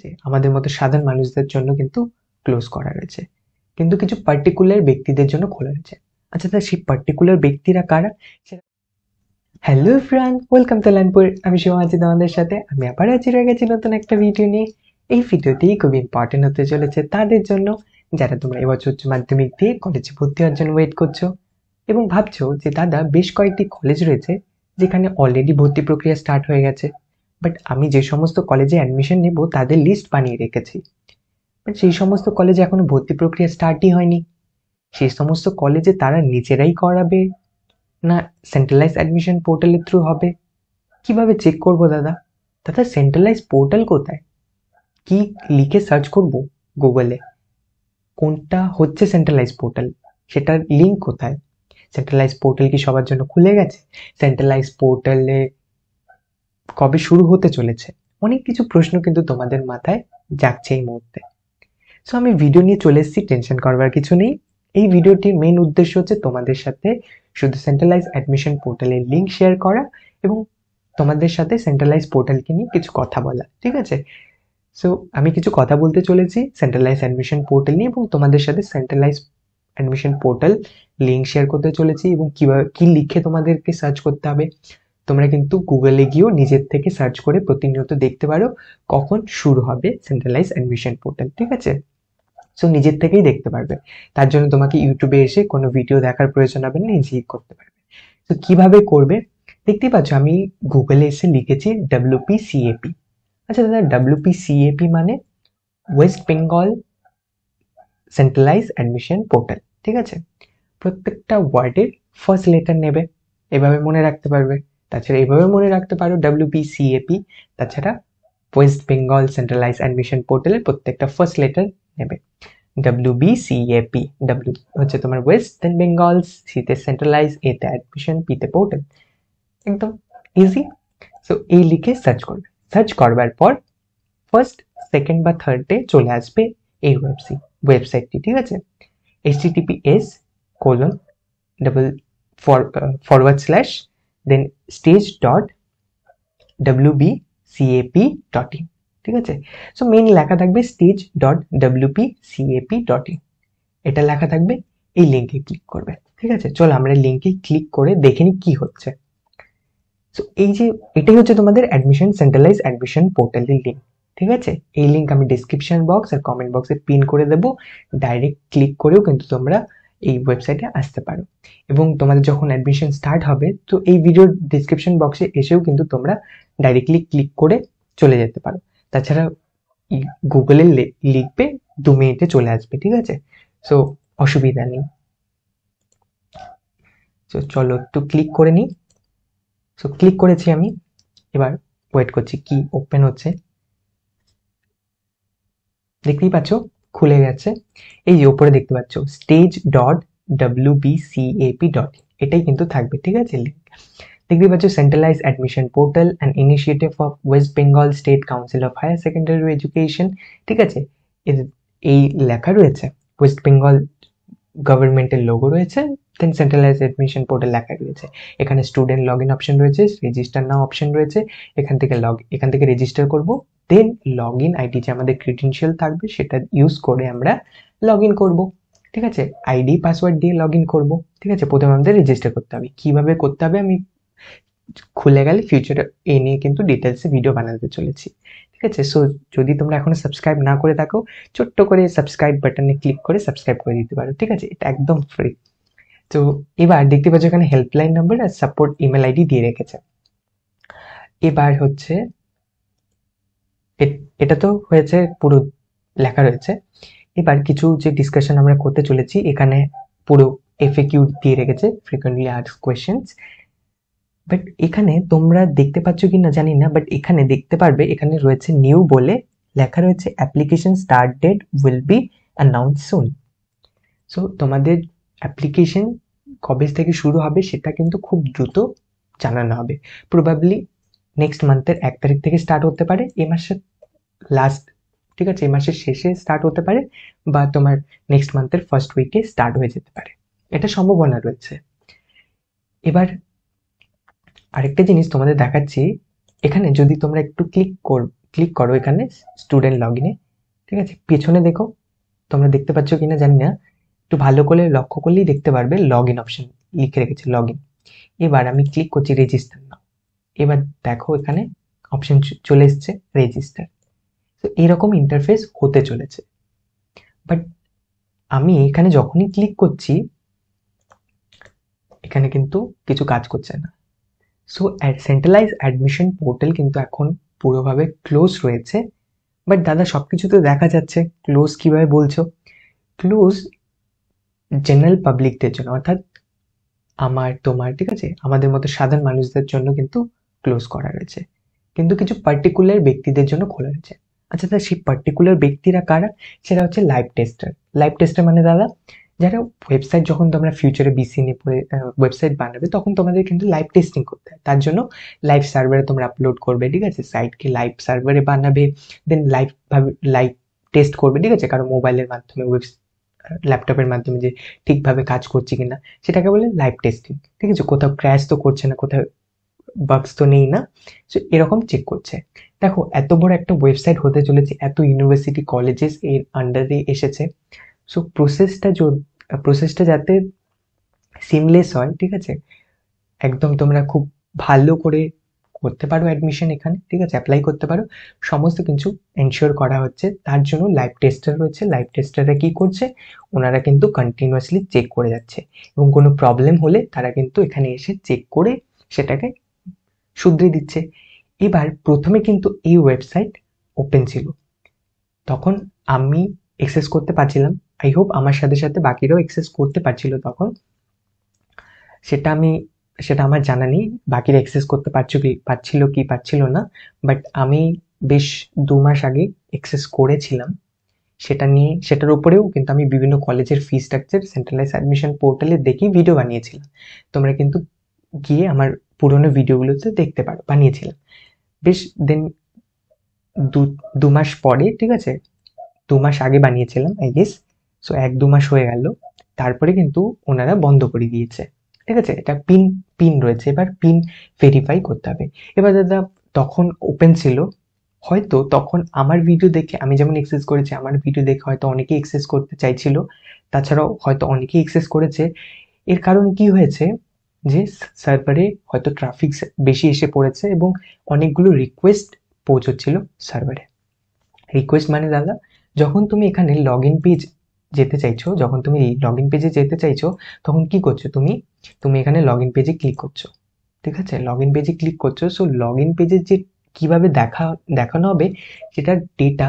যে আমাদের মতো সাধারণ মানুষদের জন্য কিন্তু ক্লোজ করা রয়েছে, কিন্তু কিছু পার্টিকুলার ব্যক্তিদের জন্য খোলা রয়েছে। আচ্ছা, তা সেই পার্টিকুলার ব্যক্তিরা কারা? Hello friend, welcome to Lanpur. আমি শিবম আছি তোমাদের সাথে। আমি আবার হাজির হয়ে গেছি নতুন একটা ভিডিও নিয়ে। এই ভিডিওটি খুব ইম্পর্টেন্ট হতে চলেছে তাদের জন্য যারা তোমরা এবছর উচ্চ মাধ্যমিক দিয়ে কলেজে ভর্তি হওয়ার জন্য ওয়েট করছো এবং ভাবছো যে দাদা বেশ কয়েকটি কলেজ রয়েছে যেখানে অলরেডি ভর্তি প্রক্রিয়া স্টার্ট হয়ে গেছে, বাট আমি যে সমস্ত কলেজে অ্যাডমিশন নেব তাদের লিস্ট বানিয়ে রেখেছি, বাট সেই সমস্ত কলেজে এখনো ভর্তি প্রক্রিয়া স্টার্টই হয়নি। সেই সমস্ত কলেজে তারা নিজেরাই করাবে না সেন্ট্রালাইজ অ্যাডমিশন পোর্টালের থ্রু হবে? কিভাবে চেক করব দাদা? দাদা সেন্ট্রালাইজ পোর্টাল কোথায়? কি লিখে সার্চ করব গুগলে? কোনটা হচ্ছে সেন্ট্রালাইজ পোর্টাল? সেটার লিঙ্ক কোথায়? সেন্ট্রালাইজ পোর্টাল কি সবার জন্য খুলে গেছে? সেন্ট্রালাইজ পোর্টালে কবে শুরু হতে চলেছে? অনেক কিছু প্রশ্ন কিন্তু তোমাদের মাথায় জাগছে এই মুহূর্তে। সো আমি ভিডিও নিয়ে চলে এসেছি, টেনশন করবার কিছু নেই। এই ভিডিওটির মেইন উদ্দেশ্য হচ্ছে তোমাদের সাথে শুধু সেন্ট্রালাইজ অ্যাডমিশন পোর্টালের লিঙ্ক শেয়ার করা এবং তোমাদের সাথে সেন্ট্রালাইজ পোর্টালকে নিয়ে কিছু কথা বলা, ঠিক আছে? সো আমি কিছু কথা বলতে চলেছি সেন্ট্রালাইজ অ্যাডমিশন পোর্টাল নিয়ে এবং তোমাদের সাথে centralise admission portal link share করতে চলেছি এবং কিভাবে কি লিখে তোমাদেরকে সার্চ করতে হবে। তোমরা কিন্তু গুগলে গিয়েও নিজের থেকে সার্চ করে প্রতিনিয়ত দেখতে পারো কখন শুরু হবে সেন্ট্রালাইজ অ্যাডমিশন পোর্টাল, ঠিক আছে? সো নিজের থেকেই দেখতে পারবে। তার জন্য তোমাকে ইউটিউবে এসে কোনো ভিডিও দেখার প্রয়োজন হবে না, নিজেই করতে পারবে। তো কিভাবে করবে দেখতেই পাচ্ছ, আমি গুগলে এসে লিখেছি WPCAP। আচ্ছা দাদা, WPCAP মানে West Bengal centralise admission portal, ঠিক আছে? প্রত্যেকটা ওয়ার্ডের ফার্স্ট লেটার নেবে, এভাবে মনে রাখতে পারবে। তাছাড়া এভাবে মনে রাখতে পারো WPCAP। তাছাড়া ওয়েস্ট বেঙ্গল সেন্ট্রালাইজ অ্যাডমিশন পোর্টালের প্রত্যেকটা ফার্স্ট লেটার নেবে। WBCAP, W হচ্ছে তোমার ওয়েস্ট বেঙ্গল, সিতে সেন্ট্রালাইজ, এতে অ্যাডমিশন, পিতে পোর্টাল। একদম ইজি। সো এই লিখে সার্চ করবে। সার্চ করবার পর ফার্স্ট, সেকেন্ড বা থার্ডে চলে আসবে এই ওয়েবসাইটটি, ঠিক আছে? https:// দেন stage.wbcap.in, ঠিক আছে? সো মেইন লেখা থাকবে stage.wbcap.in, এটা লেখা থাকবে। এই লিঙ্কে ক্লিক করবে, ঠিক আছে? চলো আমরা লিঙ্কে ক্লিক করে দেখে নিই কি হচ্ছে। সো এই যে এটাই হচ্ছে তোমাদের অ্যাডমিশন সেন্ট্রালাইজ অ্যাডমিশন পোর্টালের লিঙ্ক, ঠিক আছে? এই লিঙ্ক আমি ডেসক্রিপশন বক্স আর কমেন্ট বক্সে পিন করে দেবো। ডাইরেক্ট ক্লিক করেও কিন্তু তোমরা এই ওয়েবসাইটে আসতে পারো এবং তোমাদের যখন অ্যাডমিশন স্টার্ট হবে তো এই ভিডিওর ডেসক্রিপশন বক্সে এসেও কিন্তু তোমরা ডাইরেক্টলি ক্লিক করে চলে যেতে পারো। তাছাড়া গুগলে লিখবে, 2 মিনিটে চলে আসবে, ঠিক আছে? সো অসুবিধা নেই। তো চলো একটু ক্লিক করে নিই। সো ক্লিক করেছি আমি, এবার ওয়েট করছি কি ওপেন হচ্ছে। দেখতেই পাচ্ছ খুলে গেছে। এই যে উপরে দেখতে পাচ্ছ stage.wbcap.in, এটাই কিন্তু থাকবে, ঠিক আছে? লিঙ্ক দেখতেই পাচ্ছ, centralise admission portal and initiative of West Bengal state council of higher secondary education, ঠিক আছে? এই লেখা রয়েছে, ওয়েস্ট বেঙ্গল গভর্নমেন্টের লোগো রয়েছে, দেন সেন্ট্রালাইজ অ্যাডমিশন পোর্টাল লেখা রয়েছে। এখানে স্টুডেন্ট লগ ইন অপশন রয়েছে, রেজিস্টার নাও অপশন রয়েছে। এখান থেকে রেজিস্টার করব, দেন লগ ইন আইডি যে আমাদের ক্রিডেনশিয়াল থাকবে সেটা ইউজ করে আমরা লগ ইন করবো, ঠিক আছে? আইডি পাসওয়ার্ড দিয়ে লগ ইন করবো, ঠিক আছে? প্রথমে আমাদের রেজিস্টার করতে হবে। কিভাবে করতে হবে আমি খুলে গেলে ফিউচারে এ নিয়ে কিন্তু ডিটেলসে ভিডিও বানাতে চলেছি, ঠিক আছে? সো যদি তোমরা এখনো সাবস্ক্রাইব না করে থাকো, ছোট্ট করে সাবস্ক্রাইব বাটনে ক্লিক করে সাবস্ক্রাইব করে দিতে পারো, ঠিক আছে? এটা একদম ফ্রি। তো এবার দেখতে পাচ্ছ এখানে হেল্পলাইন নাম্বার আর সাপোর্ট ইমেল আইডি দিয়ে রেখেছে। এবার হচ্ছে এটা তো হয়েছে, পুরো লেখা রয়েছে। এবার কিছু যে ডিসকাশন আমরা করতে চলেছি, এখানে পুরো FAQ দিয়ে রেখেছে, ফ্রিকোয়েন্টলি আস্কড কোয়েশ্চেন্স। বাট এখানে তোমরা দেখতে পাচ্ছ কি না জানি না, বাট এখানে দেখতে পারবে, এখানে রয়েছে নিউ বলে লেখা রয়েছে, application start date will be announce soon. So তোমাদের অ্যাপ্লিকেশন কবে থেকে শুরু হবে সেটা কিন্তু খুব দ্রুত জানানো হবে। প্রবাবলি নেক্সট মান্থের 1 তারিখ থেকে স্টার্ট হতে পারে, এই মাসের লাস্ট, ঠিক আছে? এই মাসের শেষে স্টার্ট হতে পারে, বা তোমার নেক্সট মান্থের ফার্স্ট উইকে স্টার্ট হয়ে যেতে পারে, এটা সম্ভাবনা রয়েছে। এবার আরেকটা জিনিস তোমাদের দেখাচ্ছি, এখানে যদি তোমরা একটু ক্লিক করো এখানে স্টুডেন্ট লগ ইনে, ঠিক আছে? পেছনে দেখো, তোমরা দেখতে পাচ্ছ কিনা জানি না, একটু ভালো করে লক্ষ্য করলেই দেখতে পারবে লগ ইন অপশন লিখে রেখেছে, লগ ইন। এবার আমি ক্লিক করছি রেজিস্টার নাও। এবার দেখো এখানে অপশন চলে এসছে রেজিস্টার। তো এরকম ইন্টারফেস হতে চলেছে। বাট আমি এখানে যখনই ক্লিক করছি এখানে কিন্তু কিছু কাজ করছে না। সো সেন্ট্রালাইজ অ্যাডমিশন পোর্টাল কিন্তু এখন পুরোভাবে ক্লোজ রয়েছে। বাট দাদা সবকিছু তো দেখা যাচ্ছে, ক্লোজ কিভাবে বলছো? ক্লোজ জেনারেল পাবলিকদের জন্য, অর্থাৎ আমার তোমার, ঠিক আছে, আমাদের মতো সাধারণ মানুষদের জন্য কিন্তু ক্লোজ করা রয়েছে, কিন্তু কিছু পার্টিকুলার ব্যক্তিদের জন্য খোলা রয়েছে। আচ্ছা দাদা, সেই পার্টিকুলার ব্যক্তিরা কারা? সেটা হচ্ছে লাইভ টেস্টার। লাইভ টেস্টার মানে দাদা, যারা ওয়েবসাইট, যখন তোমরা ফিউচারে বিসি নিয়ে পড়ে ওয়েবসাইট বানাবে তখন তোমাদের কিন্তু লাইভ টেস্টিং করতে হয়। তার জন্য লাইভ সার্ভারে তোমরা আপলোড করবে, ঠিক আছে, সাইটকে লাইভ সার্ভারে বানাবে, দেন লাইভ টেস্ট করবে, ঠিক আছে, কারো মোবাইলের মাধ্যমে, ল্যাপটপের মাধ্যমে যে ঠিকভাবে কাজ করছে কিনা, সেটাকে বলে লাইভ টেস্টিং, ঠিক আছে? কোথাও ক্র্যাশ তো করছে না, কোথাও বাগস তো নেই না, সো এরকম চেক করছে। দেখো এত বড় একটা ওয়েবসাইট হতে চলেছে, এত ইউনিভার্সিটি কলেজেস এর আন্ডারে এসেছে। সো প্রসেসটা যাতে সিমলেস হয়, ঠিক আছে, একদম তোমরা খুব ভালো করে করতে পারো অ্যাডমিশন এখানে, ঠিক আছে, অ্যাপ্লাই করতে পারো, সমস্ত কিছু এনশিওর করা হচ্ছে। তার জন্য লাইভ টেস্টার রয়েছে। লাইভ টেস্টাররা কি করছে? ওনারা কিন্তু কন্টিনিউয়াসলি চেক করে যাচ্ছে, এবং কোনো প্রবলেম হলে তারা কিন্তু এখানে এসে চেক করে সেটাকে শুধরে দিচ্ছে। এবার প্রথমে কিন্তু এই ওয়েবসাইট ওপেন ছিল, তখন আমি এক্সেস করতে পারছিলাম, আই হোপ আমার সাথে সাথে বাকিরাও এক্সেস করতে পারছিল তখন, সেটা আমি সেটা আমার জানা নেই বাকিরা এক্সেস করতে পারছিল না। বাট আমি বেশ 2 মাস আগে এক্সেস করেছিলাম, সেটার উপরেও কিন্তু আমি বিভিন্ন কলেজের ফি স্ট্রাকচার সেন্ট্রালাইজ অ্যাডমিশন পোর্টালে দেখেই ভিডিও বানিয়েছিলাম। তোমরা কিন্তু গিয়ে আমার পুরোনো ভিডিওগুলোতে দেখতে পারো, বানিয়েছিলাম বেশ। দেন 2 মাস পরে, ঠিক আছে, 2 মাস আগে বানিয়েছিলাম আই গেস। সো 1-2 মাস হয়ে গেল, তারপরে কিন্তু ওনারা বন্ধ করে দিয়েছে, ঠিক আছে? এটা পিন রয়েছে, এবার পিন ভেরিফাই করতে হবে। এবার দাদা তখন ওপেন ছিল, হয়তো তখন আমার ভিডিও দেখে, আমি যেমন এক্সেস করেছি, আমার ভিডিও দেখে হয়তো অনেকেই এক্সেস করতে চাইছিল, তাছাড়াও হয়তো অনেকেই এক্সেস করেছে। এর কারণ কি হয়েছে, যে সার্ভারে হয়তো ট্রাফিক বেশি এসে পড়েছে এবং অনেকগুলো রিকোয়েস্ট পৌঁছচ্ছিল সার্ভারে। রিকোয়েস্ট মানে দাদা, যখন তুমি এখানে লগ ইন পেজ যেতে চাইছো, যখন তুমি লগ ইন পেজে যেতে চাইছো, তখন কি করছো? তুমি এখানে লগ ইন পেজে ক্লিক করছো, ঠিক আছে, লগ ইন পেজে ক্লিক করছো। সো লগ ইন পেজে যে কিভাবে দেখানো হবে, সেটার ডেটা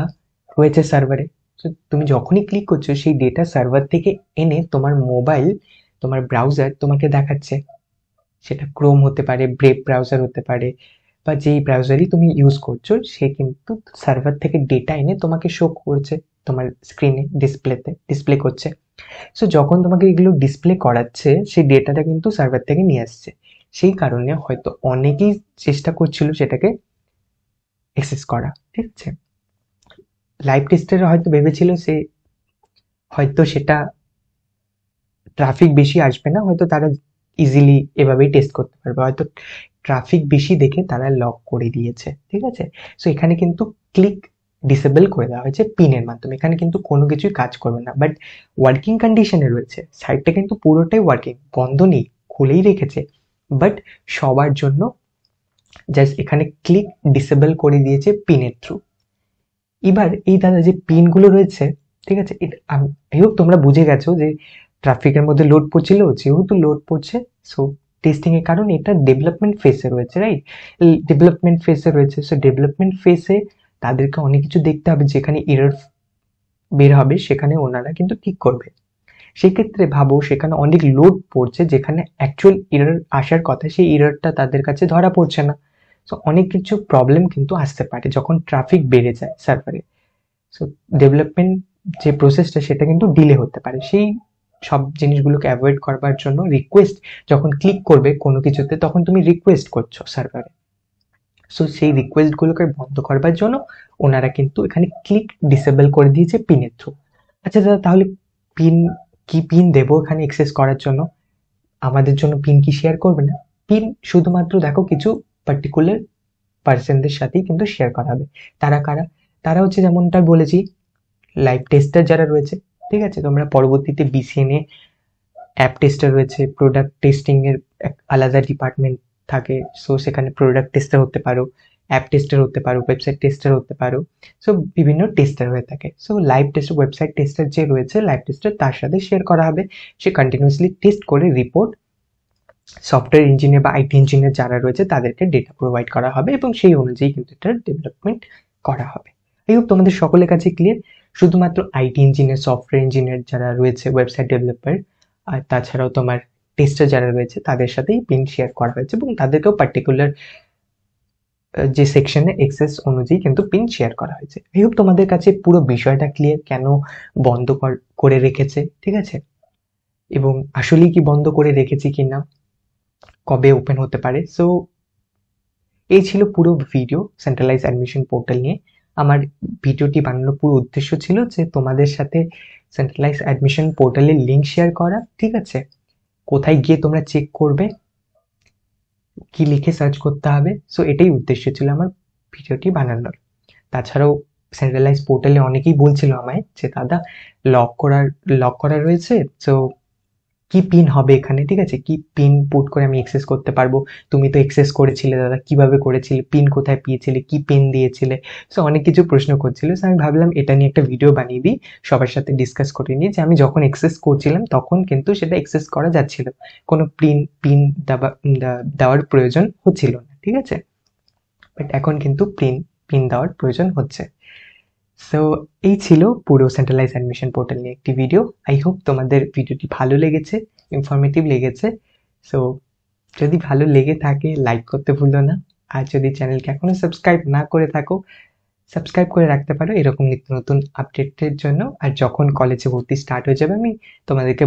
রয়েছে সার্ভারে। তো তুমি যখনই ক্লিক করছো, সেই ডেটা সার্ভার থেকে এনে তোমার মোবাইল, তোমার ব্রাউজার তোমাকে দেখাচ্ছে। সেটা ক্রোম হতে পারে, ব্রেভ ব্রাউজার হতে পারে, বা যেই ব্রাউজারই তুমি ইউজ করছো, সে কিন্তু সার্ভার থেকে ডেটা এনে তোমাকে শো করছে, তোমার স্ক্রিনে ডিসপ্লে করছে। সো যখন তোমাকে এগুলো ডিসপ্লে করাচ্ছে, সেই ডেটাটা কিন্তু সার্ভার থেকে নিয়ে আসছে। সেই কারণে হয়তো অনেকেই চেষ্টা করছিল সেটাকে অ্যাক্সেস করা, ঠিক আছে? লাইভ টেস্টাররা হয়তো ভেবেছিল হয়তো সেটা ট্রাফিক বেশি আসবে না, হয়তো তারা ইজিলি এভাবেই টেস্ট করতে পারবে, হয়তো ট্রাফিক বেশি দেখে তারা লক করে দিয়েছে, ঠিক আছে? সো এখানে কিন্তু ক্লিক ডিসেবল করে দেওয়া হয়েছে পিনের মাধ্যমে, এখানে কিন্তু কোনো কিছুই কাজ করবে না। বাট ওয়ার্কিং কন্ডিশনে রয়েছে, সাইটটা কিন্তু পুরোটাই ওয়ার্কিং, বন্ধ নেই, খুলেই রেখেছে। বাট সবার জন্য জাস্ট এখানে ক্লিক ডিসেবল করে দিয়েছে পিনের থ্রু। এবার এই দাদা যে পিনগুলো রয়েছে, ঠিক আছে, আই হোপ তোমরা বুঝে গেছো যে ট্রাফিকের মধ্যে লোড পড়ছিল, যেহেতু লোড পড়ছে, সো টেস্টিং এর কারণ এটা ডেভেলপমেন্ট ফেসে রয়েছে, রাইট? ডেভেলপমেন্ট ফেসে রয়েছে, সো ডেভেলপমেন্ট ফেসে তাদেরকে অনেক কিছু দেখতে হবে, যেখানে এরর বের হবে সেখানে ওনারা কিন্তু ঠিক করবে। সেক্ষেত্রে ভাবো সেখানে অনেক লোড পড়ছে, যেখানে অ্যাকচুয়াল এরর আসার কথা, সেই এররটা তাদের কাছে ধরা পড়ছে না। সো অনেক কিছু প্রবলেম কিন্তু আসতে পারে যখন ট্রাফিক বেড়ে যায় সার্ভারে। সো ডেভেলপমেন্ট যে প্রসেসটা, সেটা কিন্তু ডিলে হতে পারে। সেই সব জিনিসগুলোকে অ্যাভয়েড করবার জন্য রিকোয়েস্ট, যখন ক্লিক করবে কোনো কিছুতে, তখন তুমি রিকোয়েস্ট করছো সার্ভারে। সো সেই রিকোয়েস্টগুলোকে বন্ধ করবার জন্য ওনারা কিন্তু এখানে ক্লিক ডিসেবল করে দিয়েছে পিনের থ্রু। আচ্ছা দাদা, তাহলে পিন পিন দেবো এখানে অ্যাক্সেস করার জন্য? আমাদের জন্য পিন কি শেয়ার করবে না? পিন শুধুমাত্র দেখো কিছু পার্সনদের সাথেই কিন্তু শেয়ার করা হবে। তারা কারা? তারা হচ্ছে যেমনটা বলেছি লাইভ টেস্টার যারা রয়েছে, ঠিক আছে? তোমরা পরবর্তীতে বিসিএনএ অ্যাপ টেস্টার রয়েছে, প্রোডাক্ট টেস্টিং এর এক আলাদা ডিপার্টমেন্ট থাকে, সো সেখানে প্রোডাক্ট টেস্টার হতে পারো, অ্যাপ টেস্টার হতে পারো, ওয়েবসাইট টেস্টার হতে পারো, সো বিভিন্ন টেস্টার হয়ে থাকে। So live tester, website tester যে রয়েছে লাইভ টেস্টার, তার সাথে শেয়ার করা হবে। সে কন্টিনিউয়াসলি টেস্ট করে রিপোর্ট সফটওয়্যার ইঞ্জিনিয়ার বা আইটি ইঞ্জিনিয়ার যারা রয়েছে তাদেরকে ডেটা প্রোভাইড করা হবে এবং সেই অনুযায়ী কিন্তু এটার ডেভেলপমেন্ট করা হবে। আই হোপ তোমাদের সকলের কাছে ক্লিয়ার। শুধুমাত্র আইটি ইঞ্জিনিয়ার, সফটওয়্যার ইঞ্জিনিয়ার যারা রয়েছে, ওয়েবসাইট ডেভেলপার, আর তাছাড়াও তোমার টেস্টার যারা রয়েছে তাদের সাথেই পিন শেয়ার করা হয়েছে এবং তাদেরকেও পার্টিকুলার যে সেকশনে এক্সেস অনুযায়ী কিন্তু পিন শেয়ার করা হয়েছে। আই হোপ তোমাদের কাছে পুরো বিষয়টা ক্লিয়ার, কেন বন্ধ করে রেখেছে, ঠিক আছে, এবং আসলেই কি বন্ধ করে রেখেছি কিনা, কবে ওপেন হতে পারে। সো এই ছিল পুরো ভিডিও সেন্ট্রালাইজ অ্যাডমিশন পোর্টাল নিয়ে। আমার ভিডিওটি বানানোর পুরো উদ্দেশ্য ছিল যে তোমাদের সাথে সেন্ট্রালাইজ অ্যাডমিশন পোর্টালের লিঙ্ক শেয়ার করা, ঠিক আছে, কোথায় গিয়ে তোমরা চেক করবে, কি লিখে সার্চ করতে হবে। সো এটাই উদ্দেশ্য ছিল আমার ভিডিওটি বানানোর। তাছাড়াও সেন্ট্রালাইজ পোর্টালে অনেকেই বলছিল আমায় যে দাদা লক করা রয়েছে, সো কি পিন হবে এখানে, ঠিক আছে, কি পিন পুট করে আমি এক্সেস করতে পারবো, তুমি তো এক্সেস করেছিলে দাদা, কিভাবে করেছিলে, পিন কোথায় পেয়েছিলে, কি পিন দিয়েছিলে, সো অনেক কিছু প্রশ্ন করছিল। সো আমি ভাবলাম এটা নিয়ে একটা ভিডিও বানিয়ে দিই, সবার সাথে ডিসকাস করে নিই যে আমি যখন এক্সেস করছিলাম তখন কিন্তু সেটা এক্সেস করা যাচ্ছিল, কোনো পিন দেওয়ার প্রয়োজন হচ্ছিল না, ঠিক আছে, বাট এখন কিন্তু পিন দেওয়ার প্রয়োজন হচ্ছে। সো এই ছিল পুরো সেন্ট্রালাইজ অ্যাডমিশন পোর্টাল নিয়ে একটি ভিডিও। আই হোপ তোমাদের ভিডিওটি ভালো লেগেছে, ইনফরমেটিভ লেগেছে। সো যদি ভালো লেগে থাকে লাইক করতে ভুলো না, আর যদি চ্যানেলকে এখনো সাবস্ক্রাইব না করে থাকো সাবস্ক্রাইব করে রাখতে পারো এরকম নিত্য নতুন আপডেটের জন্য। আর যখন কলেজে ভর্তি স্টার্ট হয়ে যাবে আমি তোমাদেরকে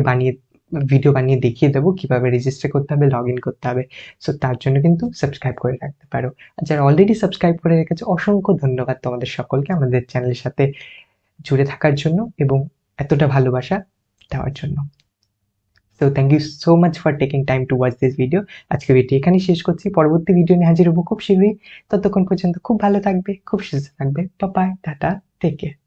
ভিডিও বানিয়ে দেখিয়ে দেবো কিভাবে রেজিস্টার করতে হবে, লগ ইন করতে হবে। সো তার জন্য কিন্তু সাবস্ক্রাইব করে রাখতে পারো। আর যারা অলরেডি সাবস্ক্রাইব করে রেখেছে অসংখ্য ধন্যবাদ তোমাদের সকলকে আমাদের চ্যানেলের সাথে জুড়ে থাকার জন্য এবং এতটা ভালোবাসা দেওয়ার জন্য। So thank you so much for taking time to watch this video. আজকে ভিডিও এখানেই শেষ করছি, পরবর্তী ভিডিও নিয়ে হাজির হবো খুব শীঘ্রই। ততক্ষণ পর্যন্ত খুব ভালো থাকবে, খুব সুস্থ থাকবে। Bye bye, tata, take care.